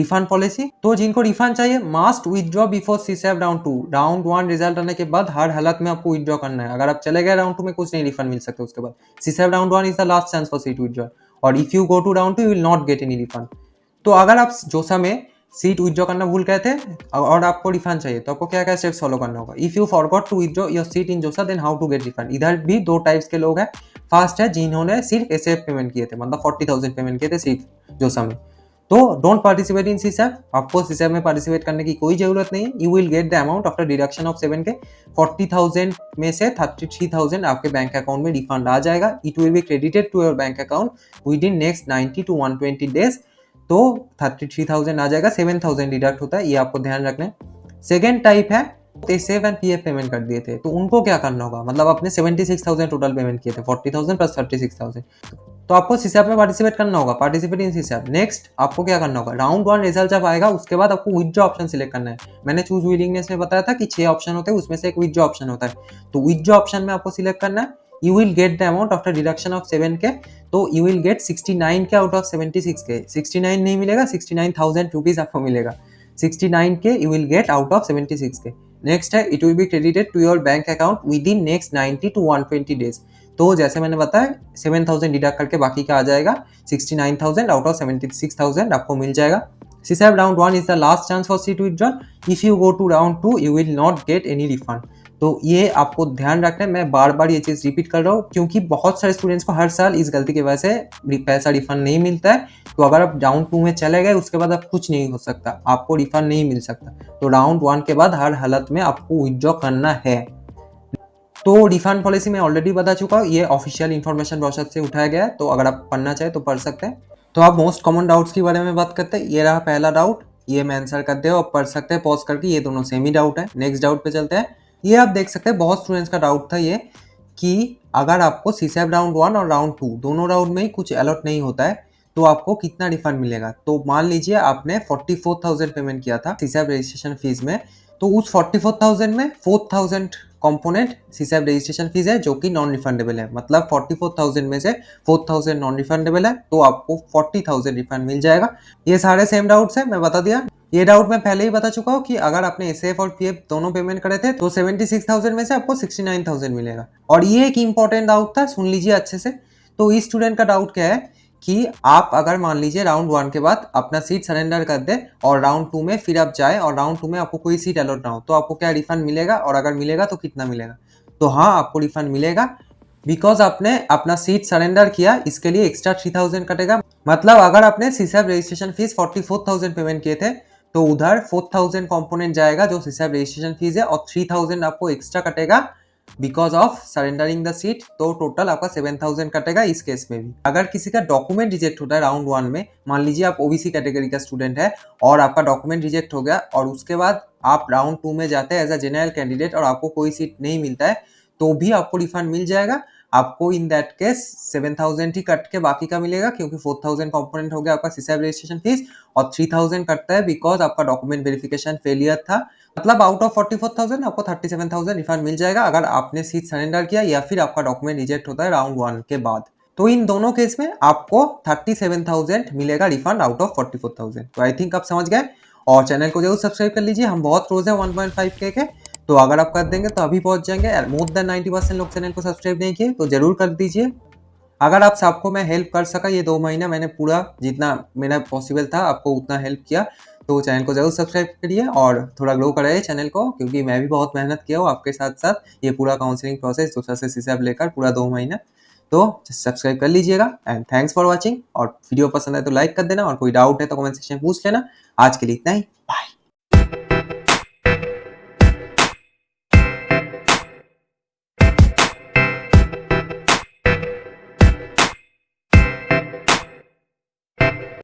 Refund policy, तो जिनको refund चाहिए must withdraw before CSAB round 2। Round 1 result आने के बाद हर हालत में आपको विथड्रॉ करना है। अगर आप चले गए राउंड 2 में कुछ नहीं रिफंड मिल सकता उसके बाद। CSAB round 1 is the last chance for seat withdraw, और if you go to round 2 you will not get any refund. तो अगर आप जोसा में सीट विथड्रॉ करना भूल गए थे और आपको रिफंड चाहिए तो आपको क्या क्या स्टेप्स फॉलो करना होगा। If you forgot to withdraw your seat in JoSAA then how to get refund. इधर भी दो टाइप्स के लोग हैं। फर्स्ट है जिन्होंने सिर्फ एसएफ पेमेंट किए थे, मतलब 40,000 पेमेंट किए थे सिर्फ जोसा में, तो डोंट पार्टिसिपेट इन सीसैप। आपको सीसैप में पार्टिसिपेट करने की कोई जरूरत नहीं है। You will get the amount after deduction of 7 K 40,000 में से 33,000 आपके बैंक अकाउंट में रिफंड आ जाएगा। It will be credited to your bank account within next 90 to 120 days. तो 33,000 आ जाएगा, 7,000 डिडक्ट होता है, ये आपको ध्यान रखना है। सेकेंड टाइप है एसएफ एंड पीएफ पेमेंट कर दिए थे, तो उनको क्या करना होगा, मतलब आपने 76,000 टोटल पेमेंट किए थे, 40,000 प्लस 36,000, तो आपको सीसैप में पार्टिसिपेट करना होगा। Participate in सीसैप। नेक्स्ट आपको क्या करना होगा, राउंड 1 रिजल्ट जब आएगा उसके बाद आपको विथड्रॉ ऑप्शन सिलेक्ट करना है। मैंने चूज विलिंगनेस में बताया था कि 6 ऑप्शन होते हैं, उसमें से एक विथड्रॉ ऑप्शन होता है। तो विथड्रॉ ऑप्शन में आपको सिलेक्ट करना है। You will get the amount after deduction of 7 के, तो यू विल गेट 69 के आउट ऑफ 76 के। 69 नहीं मिलेगा, 69,000 रुपीज आपको मिलेगा। 69 K you will get out of 76 K. Next है it will be credited to your bank account within next 90 to 120 days. तो जैसे मैंने बताया 7,000 डिडक्ट करके बाकी का आ जाएगा 69,000 आउट ऑफ 76,000 आपको मिल जाएगा। CSAB round 1 is the last chance for seat withdrawal. If you go to round 2 you will not get any refund. तो ये आपको ध्यान रखना है। मैं बार बार ये चीज रिपीट कर रहा हूँ क्योंकि बहुत सारे स्टूडेंट्स को हर साल इस गलती की वजह से पैसा रिफंड नहीं मिलता है। तो अगर आप राउंड 2 में चले गए उसके बाद आप कुछ नहीं हो सकता, आपको रिफंड नहीं मिल सकता। तो राउंड 1 के बाद हर हालत में आपको विथड्रॉ करना है। तो रिफंड पॉलिसी मैं ऑलरेडी बता चुका हूँ, ये ऑफिशियल इन्फॉर्मेशन ब्रोशर से उठाया गया है, तो अगर आप पढ़ना चाहे तो पढ़ सकते हैं। तो आप मोस्ट कॉमन डाउट्स के बारे में बात करते हैं। ये रहा पहला डाउट, ये मैं आंसर करते हो, आप पढ़ सकते हैं पॉज करके, ये दोनों सेम ही डाउट है। नेक्स्ट डाउट पे चलते हैं। ये आप देख सकते हैं बहुत स्टूडेंट्स का डाउट था ये कि अगर आपको सीसैप राउंड 1 और राउंड 2 दोनों राउंड में ही कुछ अलॉट नहीं होता है तो आपको कितना रिफंड मिलेगा। तो मान लीजिए आपने 44,000 पेमेंट किया था सीसैप रजिस्ट्रेशन फीस में, तो उस 44,000 में 4,000 कंपोनेंट सीसैप रजिस्ट्रेशन फीस है जो कि नॉन रिफंडेबल है। मतलब 44,000 में से 4,000 नॉन रिफंडेबल है, तो आपको 40,000 रिफंड मिल जाएगा। ये सारे सेम डाउट्स है, मैं बता दिया। ये डाउट मैं पहले ही बता चुका हूँ कि अगर आपने एसएफ और पीएफ दोनों पेमेंट करे थे तो 76,000 में से आपको 69,000 मिलेगा। और ये एक इंपॉर्टेंट डाउट था, सुन लीजिए अच्छे से। तो इस स्टूडेंट का डाउट क्या है कि आप अगर मान लीजिए राउंड 1 के बाद अपना सीट सरेंडर कर दे और राउंड 2 में फिर आप जाए और राउंड 2 में आपको कोई सीट अलॉट ना हो, तो आपको क्या रिफंड मिलेगा, और अगर मिलेगा तो कितना मिलेगा। तो हाँ, आपको रिफंड मिलेगा बिकॉज आपने अपना सीट सरेंडर किया, इसके लिए एक्स्ट्रा 3,000 कटेगा। मतलब अगर आपने सीसैप रजिस्ट्रेशन फीस 44,000 पेमेंट किए थे तो उधर 4,000 कंपोनेंट जाएगा जो सीसैप रजिस्ट्रेशन फीस है, और 3,000 आपको एक्स्ट्रा कटेगा because of surrendering the seat. तो टोटल आपका 7,000 कटेगा इस केस में भी। अगर किसी का डॉक्यूमेंट रिजेक्ट होता है राउंड 1 में, मान लीजिए आप ओबीसी कैटेगरी का स्टूडेंट है और आपका डॉक्यूमेंट रिजेक्ट हो गया और उसके बाद आप राउंड 2 में जाते हैं एज अ जनरल कैंडिडेट और आपको कोई सीट नहीं मिलता है, तो भी आपको रिफंड मिल जाएगा। आपको in that case 7,000 he cut के बाकी का मिलेगा क्योंकि 4,000 कंपोनेंट हो गया आपका सीसैप रजिस्ट्रेशन फीस, और 3,000 कटता है बिकॉज आपका डॉक्यूमेंट वेरिफिकेशन फेलियर था। मतलब आउट ऑफ 44,000 आपको 37,000 रिफंड मिल जाएगा अगर आपने सीट सरेंडर किया या फिर आपका डॉक्यूमेंट रिजेक्ट होता है राउंड 1 के बाद। तो इन दोनों केस में आपको 37,000 मिलेगा रिफंड आउट ऑफ 44,000। तो आई थिंक आप समझ गए, और चैनल को जरूर सब्सक्राइब कर लीजिए। हम बहुत क्लोज है 1.5K के, तो अगर आप कर देंगे तो अभी पहुंच जाएंगे। मोर देन 90% लोग चैनल को सब्सक्राइब नहीं किए तो जरूर कर दीजिए। अगर आप सबको मैं हेल्प कर सका, ये 2 महीना मैंने पूरा जितना मेरा पॉसिबल था आपको उतना हेल्प किया, तो चैनल को जरूर सब्सक्राइब करिए और थोड़ा ग्रो कराइए चैनल को, क्योंकि मैं भी बहुत मेहनत किया हूँ आपके साथ साथ ये पूरा काउंसलिंग प्रोसेस दूसरा से सीसैप लेकर पूरा 2 महीना। तो सब्सक्राइब कर लीजिएगा एंड थैंक्स फॉर वॉचिंग। और वीडियो पसंद है तो लाइक कर देना, और कोई डाउट है तो कमेंट सेक्शन में पूछ लेना। आज के लिए इतना ही, बाय।